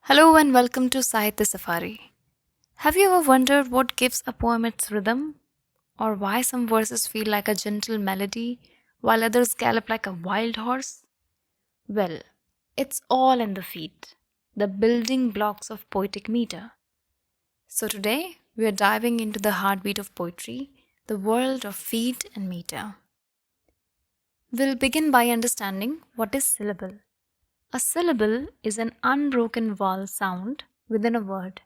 Hello and welcome to Sahitya Safari. Have you ever wondered what gives a poem its rhythm? Or why some verses feel like a gentle melody while others gallop like a wild horse? Well, it's all in the feet, the building blocks of poetic meter. So today, we are diving into the heartbeat of poetry, the world of feet and meter. We'll begin by understanding what is syllable. A syllable is an unbroken vowel sound within a word.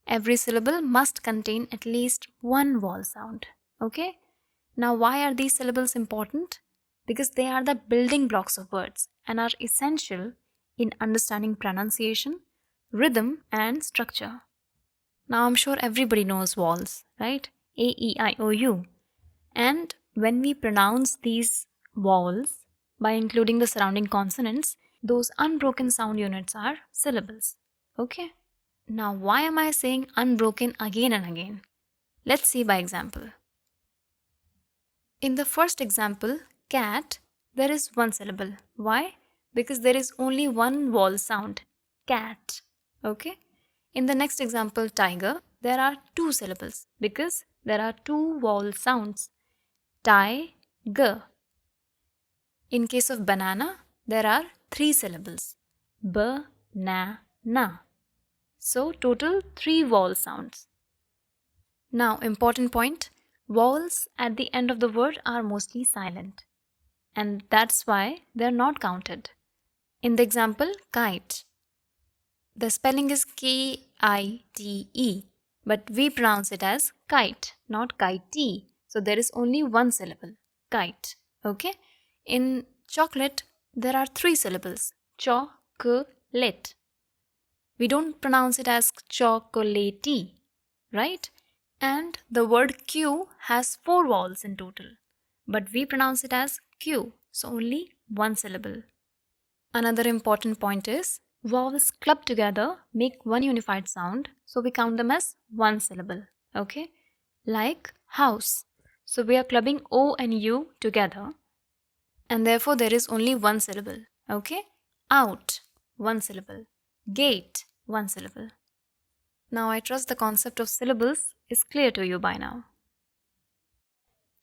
Every syllable must contain at least one vowel sound. Okay? Now, why are these syllables important? Because they are the building blocks of words and are essential in understanding pronunciation, rhythm, and structure. Now, I'm sure everybody knows vowels, right? A, E, I, O, U. And when we pronounce these vowels by including the surrounding consonants, those unbroken sound units are syllables. Okay? Now, why am I saying unbroken again and again? Let's see by example. In the first example, cat, there is one syllable. Why? Because there is only one vowel sound, cat. Okay? In the next example, tiger, there are two syllables because there are two vowel sounds, tiger. In case of banana, there are three syllables, na. So, total three vowel sounds. Now, important point, vowels at the end of the word are mostly silent, and that's why they're not counted. In the example, kite, the spelling is K-I-T-E, but we pronounce it as kite, not kite. So, there is only one syllable, kite. Okay? In chocolate, there are three syllables, chocolate. We don't pronounce it as chocolate, right? And the word Q has four vowels in total, but we pronounce it as Q, so only one syllable. Another important point is vowels clubbed together make one unified sound, so we count them as one syllable. Okay? Like house. So we are clubbing O and U together, and therefore there is only one syllable. Okay? Out, one syllable. Gate, one syllable. Now I trust the concept of syllables is clear to you by now.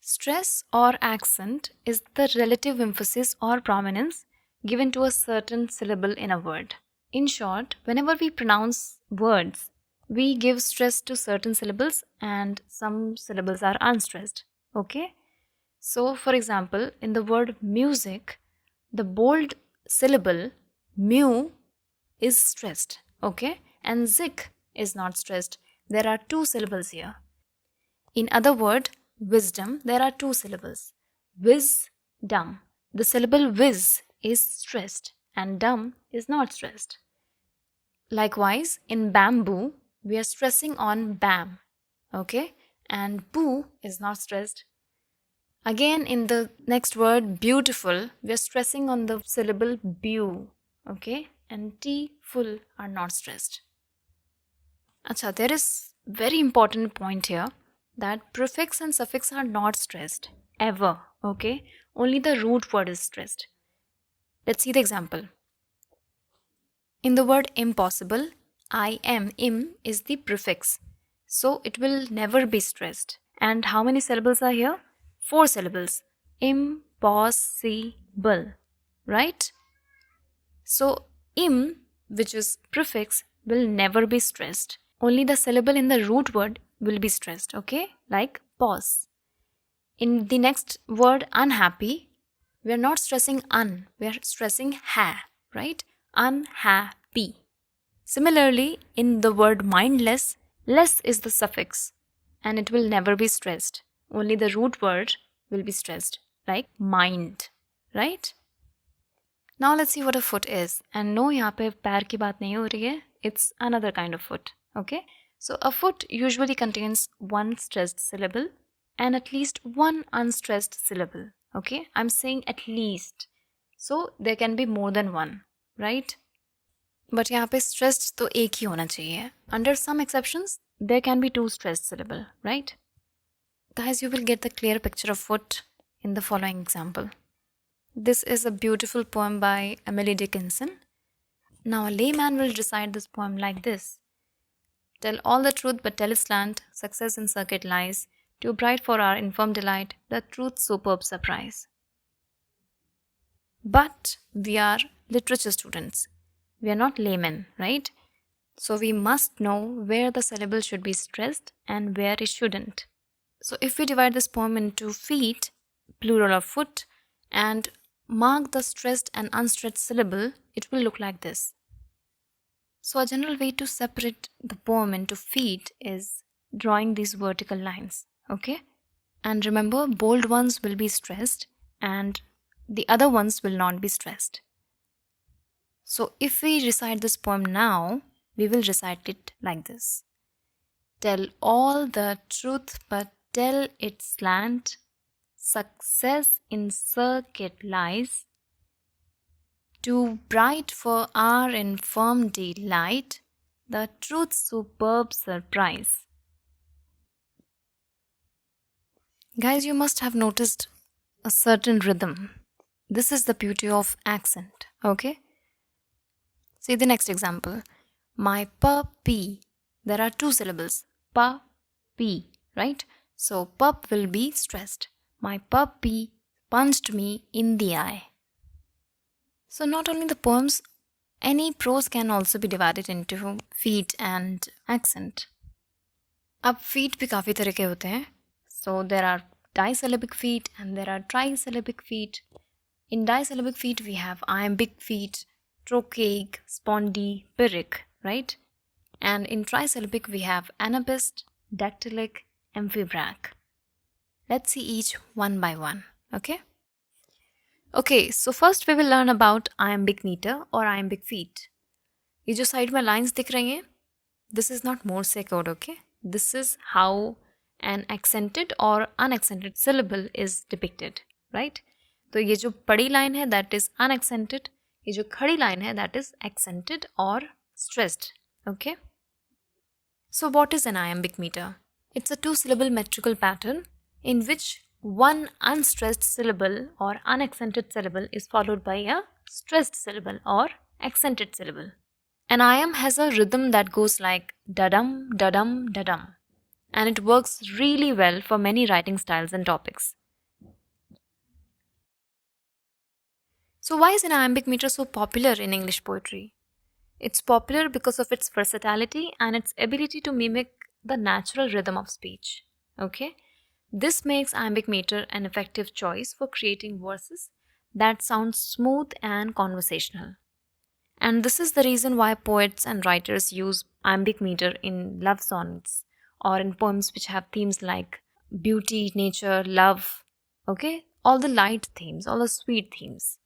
Stress or accent is the relative emphasis or prominence given to a certain syllable in a word. In short, whenever we pronounce words, we give stress to certain syllables and some syllables are unstressed. Okay? So, for example, in the word music, the bold syllable mu is stressed. Okay? And zik is not stressed. There are two syllables here. In other word, wisdom, there are two syllables. Wisdom. The syllable wiz is stressed and dum is not stressed. Likewise, in bamboo, we are stressing on bam. Okay? And boo is not stressed. Again, in the next word, beautiful, we are stressing on the syllable bew. Okay? And t, full are not stressed. Acha, there is very important point here that prefix and suffix are not stressed ever. Okay? Only the root word is stressed. Let's see the example. In the word impossible, im is the prefix. So it will never be stressed. And how many syllables are here? 4 syllables. Impossible. Right? So im, which is prefix, will never be stressed. Only the syllable in the root word will be stressed. Okay? Like pause. In the next word, unhappy, we are not stressing un, we are stressing ha, right? Unhappy. Similarly, in the word mindless, less is the suffix and it will never be stressed. Only the root word will be stressed, like mind, right? Now let's see what a foot is. And no, यहाँ पे पैर की बात नहीं हो रही है. It's another kind of foot, okay? So a foot usually contains one stressed syllable and at least one unstressed syllable, okay? I'm saying at least. So there can be more than one, right? But यहाँ पे stressed तो एक ही होना चाहिए. Under some exceptions, there can be two stressed syllable, right? Guys, you will get the clear picture of foot in the following example. This is a beautiful poem by Emily Dickinson. Now a layman will recite this poem like this. Tell all the truth, but tell it slant. Success in circuit lies. Too bright for our infirm delight. The truth's superb surprise. But we are literature students. We are not laymen, right? So we must know where the syllable should be stressed and where it shouldn't. So if we divide this poem into feet, plural of foot, and mark the stressed and unstressed syllable, it will look like this. So a general way to separate the poem into feet is drawing these vertical lines, okay? And remember, bold ones will be stressed and the other ones will not be stressed. So if we recite this poem now, we will recite it like this. Tell all the truth, but tell it slant. Success in circuit lies. Too bright for our infirm delight. The truth's superb surprise. Guys, you must have noticed a certain rhythm. This is the beauty of accent, okay? See the next example. My puppy. There are two syllables. Puppy, right? So pup will be stressed. My puppy punched me in the eye. So not only the poems, any prose can also be divided into feet and accent. अब feet भी काफ़ी तरह के होते हैं. So there are disyllabic feet and there are trisyllabic feet. In disyllabic feet we have iambic feet, trochaic, spondy, pyrrhic, right? And in trisyllabic we have anabist, dactylic, amphibrach. Let's see each one by one, okay? Okay, so first we will learn about iambic meter or iambic feet. ये जो side में lines दिख रही हैं, this is not Morse code, okay? This is how an accented or unaccented syllable is depicted, right? तो ये जो बड़ी लाइन है that is unaccented, ये जो खड़ी लाइन है that is accented or stressed, okay? So what is an iambic meter? It's a two-syllable metrical pattern in which one unstressed syllable or unaccented syllable is followed by a stressed syllable or accented syllable. An iamb has a rhythm that goes like da-dum, da-dum, da-dum, and it works really well for many writing styles and topics. So why is an iambic meter so popular in English poetry? It's popular because of its versatility and its ability to mimic the natural rhythm of speech. Okay? This makes iambic meter an effective choice for creating verses that sound smooth and conversational. And this is the reason why poets and writers use iambic meter in love sonnets or in poems which have themes like beauty, nature, love, okay? All the light themes, all the sweet themes.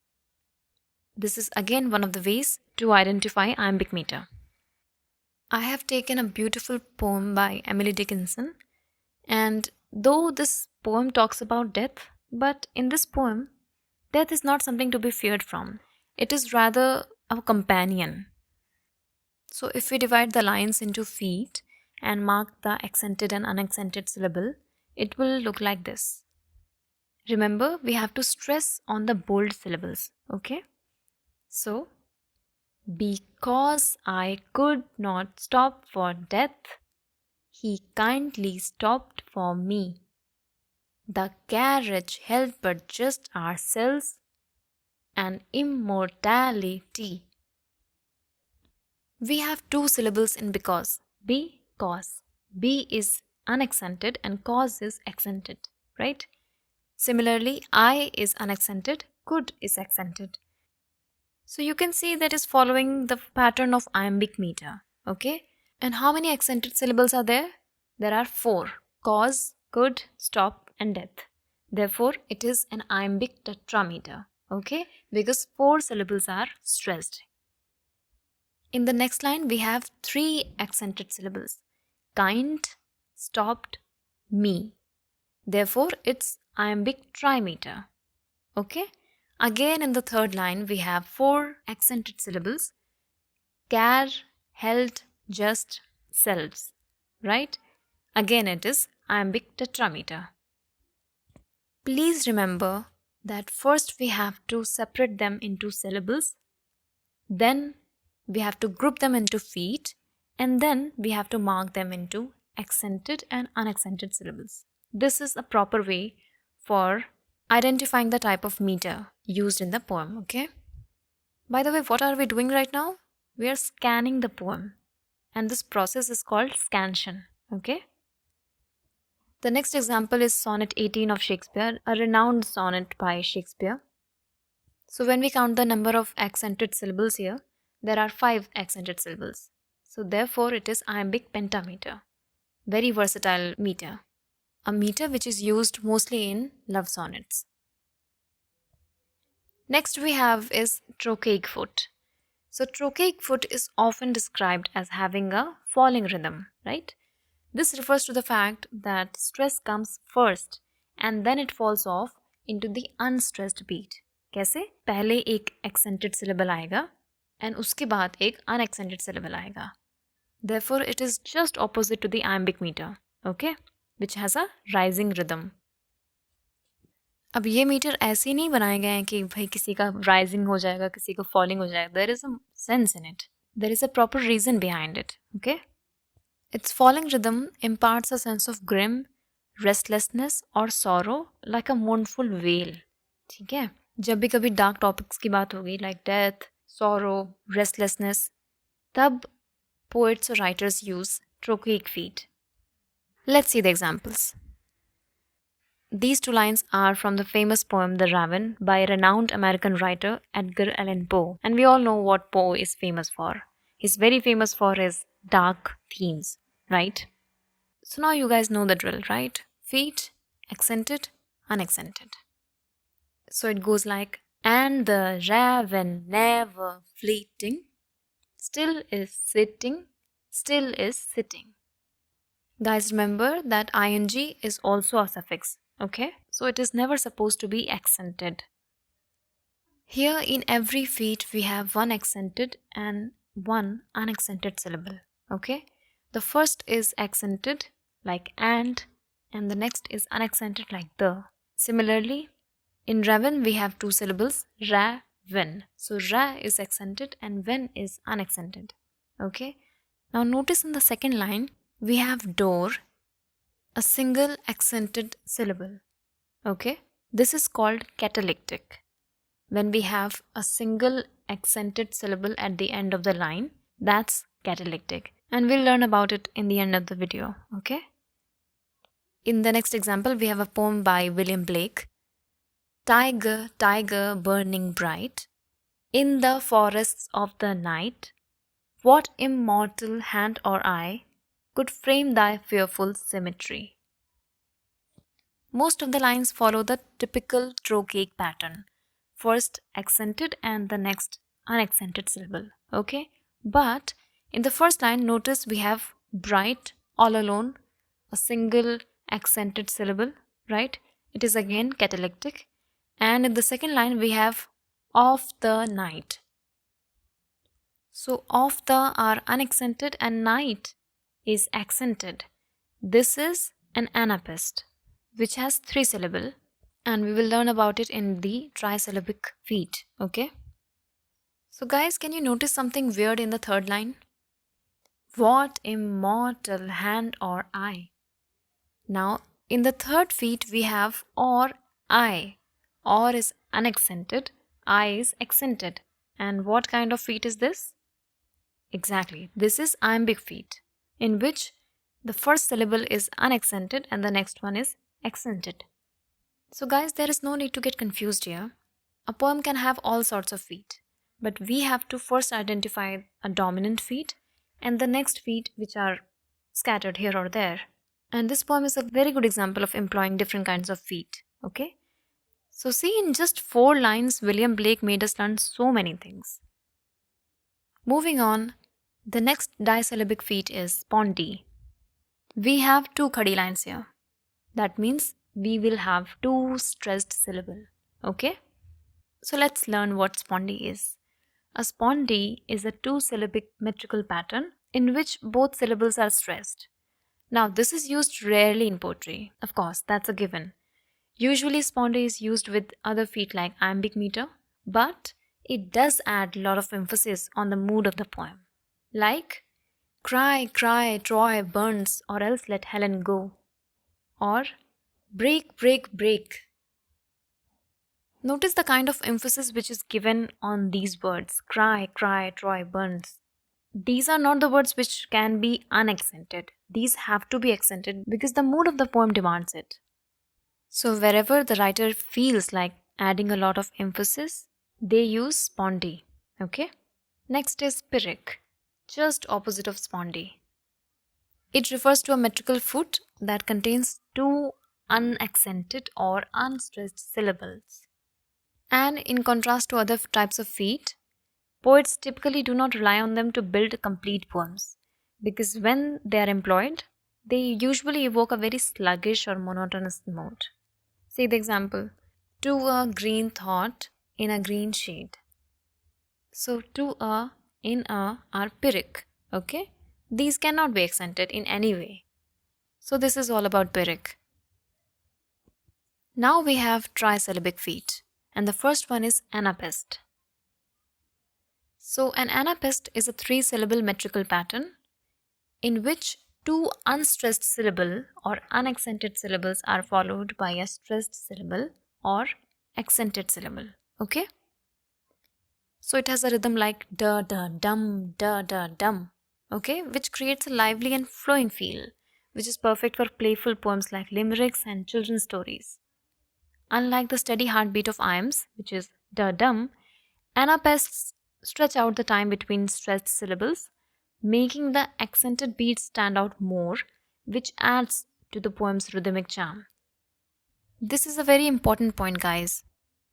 This is again one of the ways to identify iambic meter. I have taken a beautiful poem by Emily Dickinson, and though this poem talks about death, but in this poem, death is not something to be feared from. It is rather a companion. So if we divide the lines into feet and mark the accented and unaccented syllable, it will look like this. Remember, we have to stress on the bold syllables, okay? So, because I could not stop for death, he kindly stopped for me. The carriage held but just ourselves and immortality. We have two syllables in because. Because. B is unaccented and cause is accented, right? Similarly, I is unaccented, could is accented. So you can see that is following the pattern of iambic meter, okay? And how many accented syllables are there? There are 4. Cause, could, stop and death. Therefore, it is an iambic tetrameter, okay? Because 4 syllables are stressed. In the next line, we have 3 accented syllables. Kind, stopped, me. Therefore, it's iambic trimeter, okay? Again, in the third line, we have 4 accented syllables. Care, held, just, selves, right? Again, it is iambic tetrameter. Please remember that first we have to separate them into syllables. Then we have to group them into feet, and then we have to mark them into accented and unaccented syllables. This is a proper way for identifying the type of meter used in the poem, okay? By the way, what are we doing right now? We are scanning the poem, and this process is called scansion, okay? The next example is Sonnet 18 of Shakespeare, a renowned sonnet by Shakespeare. So when we count the number of accented syllables here, there are 5 accented syllables. So therefore it is iambic pentameter. Very versatile meter. A meter which is used mostly in love sonnets. Next we have is trochaic foot. So trochaic foot is often described as having a falling rhythm, right? This refers to the fact that stress comes first and then it falls off into the unstressed beat. कैसे? पहले एक accented syllable आएगा and उसके बाद एक unaccented syllable आएगा. Therefore, it is just opposite to the iambic meter, okay? Which has a rising rhythm. अब ये मीटर ऐसे नहीं बनाए गए हैं कि भाई किसी का राइजिंग हो जाएगा, किसी का फॉलिंग हो जाएगा. There is a sense in it. There is a proper reason behind it, okay? Its falling rhythm imparts a sense of grim, restlessness or sorrow like a mournful wail. ठीक है? जब भी कभी डार्क टॉपिक्स की बात होगी like death, sorrow, restlessness, तब poets or writers use trochaic feet. Let's see the examples. These 2 lines are from the famous poem The Raven by renowned American writer Edgar Allan Poe. And we all know what Poe is famous for. He's very famous for his dark themes, right? So now you guys know the drill, right? Feet, accented, unaccented. So it goes like, and the raven never fleeting, still is sitting, still is sitting. Guys, remember that ing is also a suffix, okay? So it is never supposed to be accented. Here in every feat we have 1 accented and 1 unaccented syllable, okay? The first is accented like and the next is unaccented like the. Similarly, in raven we have 2 syllables, ra, ven. So ra is accented and ven is unaccented, okay? Now notice in the second line, we have door, a single accented syllable, okay? This is called catalectic. When we have a single accented syllable at the end of the line, that's catalectic. And we'll learn about it in the end of the video, okay? In the next example, we have a poem by William Blake. Tiger, tiger burning bright, in the forests of the night, what immortal hand or eye could frame thy fearful symmetry? Most of the lines follow the typical trochaic pattern. First accented and the next unaccented syllable, okay? But in the first line, notice we have bright all alone, a single accented syllable, right? It is again catalectic. And in the second line, we have of the night. So of the are unaccented and night is accented. This is an anapest which has 3 syllable, and we will learn about it in the trisyllabic feat, okay? So guys, can you notice something weird in the third line? What immortal hand or eye? Now in the third feat we have or I. Or is unaccented, I is accented. And what kind of feat is this? Exactly, this is iambic feat, in which the first syllable is unaccented and the next one is accented. So guys, there is no need to get confused here. A poem can have all sorts of feet, but we have to first identify a dominant feat and the next feat which are scattered here or there. And this poem is a very good example of employing different kinds of feat, okay? So see, in just 4 lines, William Blake made us learn so many things. Moving on, the next disyllabic feat is spondi. We have 2 khadi lines here. That means we will have 2 stressed syllable, okay? So let's learn what spondi is. A spondi is a 2-syllabic metrical pattern in which both syllables are stressed. Now this is used rarely in poetry. Of course, that's a given. Usually spondi is used with other feet like iambic meter, but it does add a lot of emphasis on the mood of the poem. Like, cry, cry, Troy burns, or else let Helen go. Or, break, break, break. Notice the kind of emphasis which is given on these words cry, cry, Troy burns. These are not the words which can be unaccented. These have to be accented because the mood of the poem demands it. So, wherever the writer feels like adding a lot of emphasis, they use spondy. Okay? Next is pyrrhic, just opposite of spondy. It refers to a metrical foot that contains two unaccented or unstressed syllables. And in contrast to other types of feet, poets typically do not rely on them to build complete poems because when they are employed, they usually evoke a very sluggish or monotonous mode. See the example to a green thought in a green shade. So, to a, in a are pyrrhic. Okay? These cannot be accented in any way. So, this is all about pyrrhic. Now we have trisyllabic feet, and the first one is anapest. So, an anapest is a three-syllable metrical pattern in which two unstressed syllable or unaccented syllables are followed by a stressed syllable or accented syllable. Okay? So it has a rhythm like da da dum da da dum. Okay? Which creates a lively and flowing feel, which is perfect for playful poems like limericks and children's stories. Unlike the steady heartbeat of iams, which is da dum, anapests stretch out the time between stressed syllables, making the accented beats stand out more, which adds to the poem's rhythmic charm. This is a very important point, guys.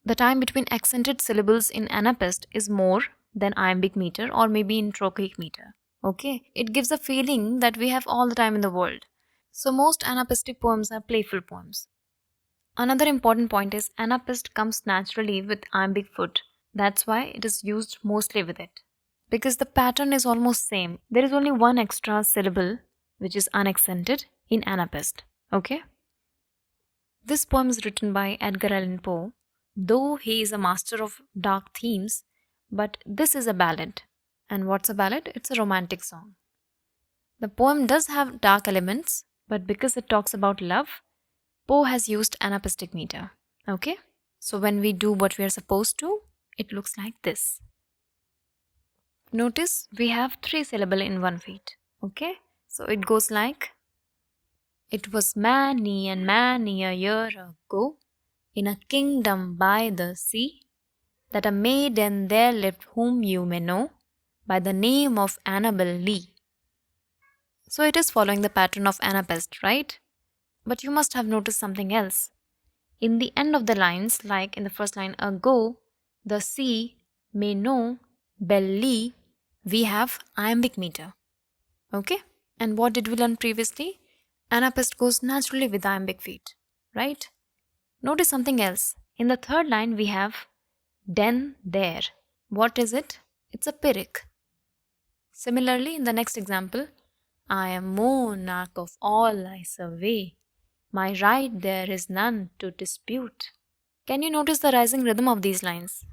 The time between accented syllables in anapest is more than iambic meter or maybe in trochaic meter. Okay? It gives a feeling that we have all the time in the world. So most anapestic poems are playful poems. Another important point is anapest comes naturally with iambic foot. That's why it is used mostly with it. Because the pattern is almost same. There is only one extra syllable which is unaccented in anapest. Okay? This poem is written by Edgar Allan Poe. Though he is a master of dark themes, but this is a ballad. And what's a ballad? It's a romantic song. The poem does have dark elements, but because it talks about love, Poe has used anapestic meter. Okay? So when we do what we are supposed to, it looks like this. Notice we have three syllable in one feet. Okay? So it goes like, it was many and many a year ago, in a kingdom by the sea, that a maiden there lived whom you may know by the name of Annabel Lee. So it is following the pattern of anapest, right? But you must have noticed something else. In the end of the lines, like in the first line, ago, the sea, may know, bell Lee, we have iambic meter. Okay? And what did we learn previously? Anapest goes naturally with iambic feet, right? Notice something else. In the third line, we have den there. What is it? It's a pyrrhic. Similarly, in the next example, I am monarch of all I survey. My right there is none to dispute. Can you notice the rising rhythm of these lines?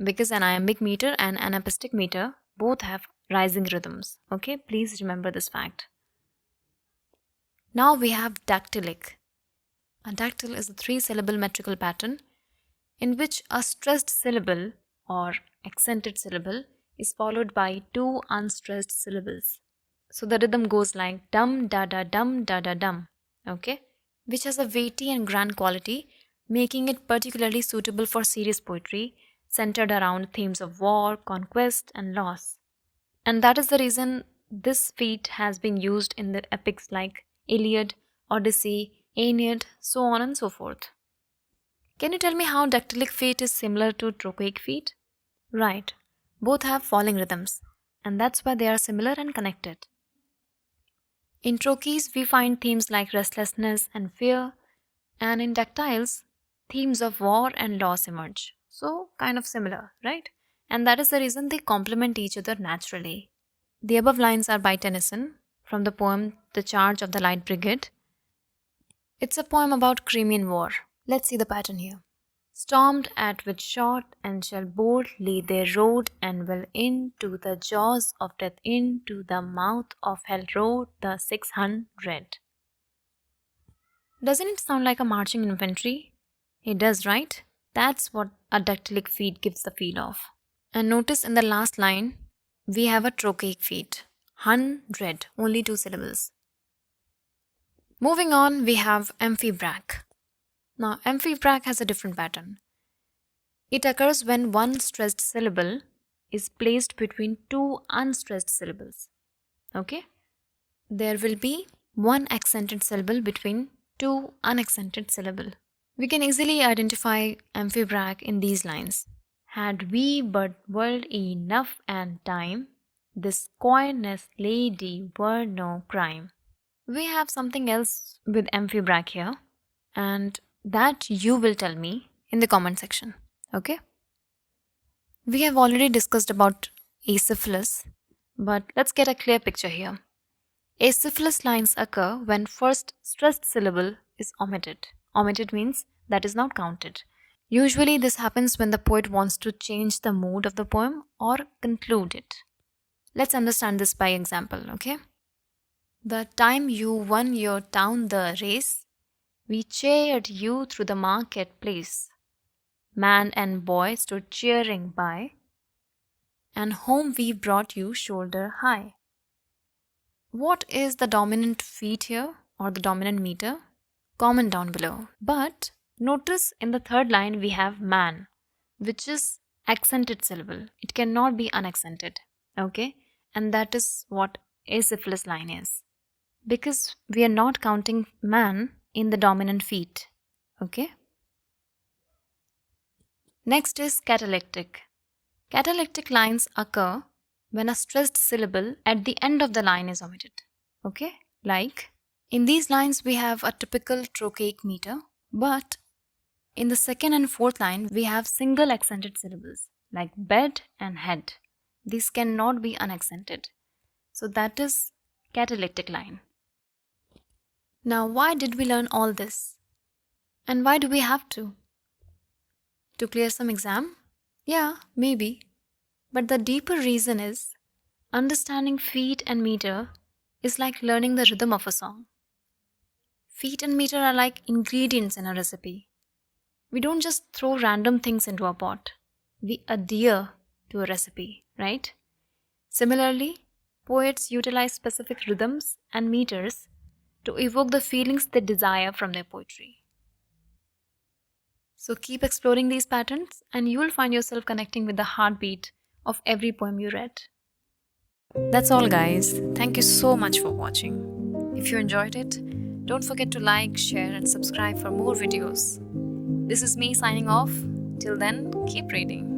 Because an iambic meter and anapestic meter both have rising rhythms. Okay, please remember this fact. Now we have dactylic. A dactyl is a three-syllable metrical pattern in which a stressed syllable or accented syllable is followed by two unstressed syllables. So the rhythm goes like dum da da dum da da dum. Okay, which has a weighty and grand quality, making it particularly suitable for serious poetry centered around themes of war, conquest, and loss. And that is the reason this feat has been used in the epics like Iliad, Odyssey, Aeneid, so on and so forth. Can you tell me how dactylic feat is similar to trochaic feat? Right, both have falling rhythms, and that's why they are similar and connected. In trochees, we find themes like restlessness and fear, and in dactyls, themes of war and loss emerge. So, kind of similar, right? And that is the reason they complement each other naturally. The above lines are by Tennyson from the poem The Charge of the Light Brigade. It's a poem about Crimean War. Let's see the pattern here. stormed at with shot, and shall boldly they rode, and well into the jaws of death, into the mouth of hell rode the 600. Doesn't it sound like a marching infantry? It does, right? That's what a dactylic feat gives the feel of. And notice in the last line, we have a trochaic feat. 100, only 2 syllables. Moving on, we have amphibrach. Now, amphibrach has a different pattern. It occurs when one stressed syllable is placed between 2 unstressed syllables. Okay? There will be one accented syllable between 2 unaccented syllables. We can easily identify amphibrach in these lines. Had we but world enough and time, this coyness lady were no crime. We have something else with amphibrach here, and that you will tell me in the comment section. Okay? We have already discussed about acephalous, but let's get a clear picture here. Acephalous lines occur when first stressed syllable is omitted. Omitted means that is not counted. Usually this happens when the poet wants to change the mood of the poem or conclude it. Let's understand this by example, okay? The time you won your town the race, we cheered you through the marketplace. Man and boy stood cheering by, and home we brought you shoulder high. What is the dominant feat here, or the dominant meter? Comment down below. But notice in the third line we have man, which is accented syllable. It cannot be unaccented. Okay? And that is what acephalous line is. Because we are not counting man in the dominant feat. Okay? Next is catalectic. Catalectic lines occur when a stressed syllable at the end of the line is omitted. Okay? Like, in these lines we have a typical trochaic meter, but in the second and fourth line we have single accented syllables like bed and head. These cannot be unaccented. So that is catalectic line. Now, why did we learn all this? And why do we have to? To clear some exam? Yeah, maybe. But the deeper reason is understanding feet and meter is like learning the rhythm of a song. Feet and meter are like ingredients in a recipe. We don't just throw random things into a pot. We adhere to a recipe, right? Similarly, poets utilize specific rhythms and meters to evoke the feelings they desire from their poetry. So keep exploring these patterns and you will find yourself connecting with the heartbeat of every poem you read. That's all, guys. Thank you so much for watching. If you enjoyed it, don't forget to like, share and subscribe for more videos. This is me signing off. Till then, keep reading.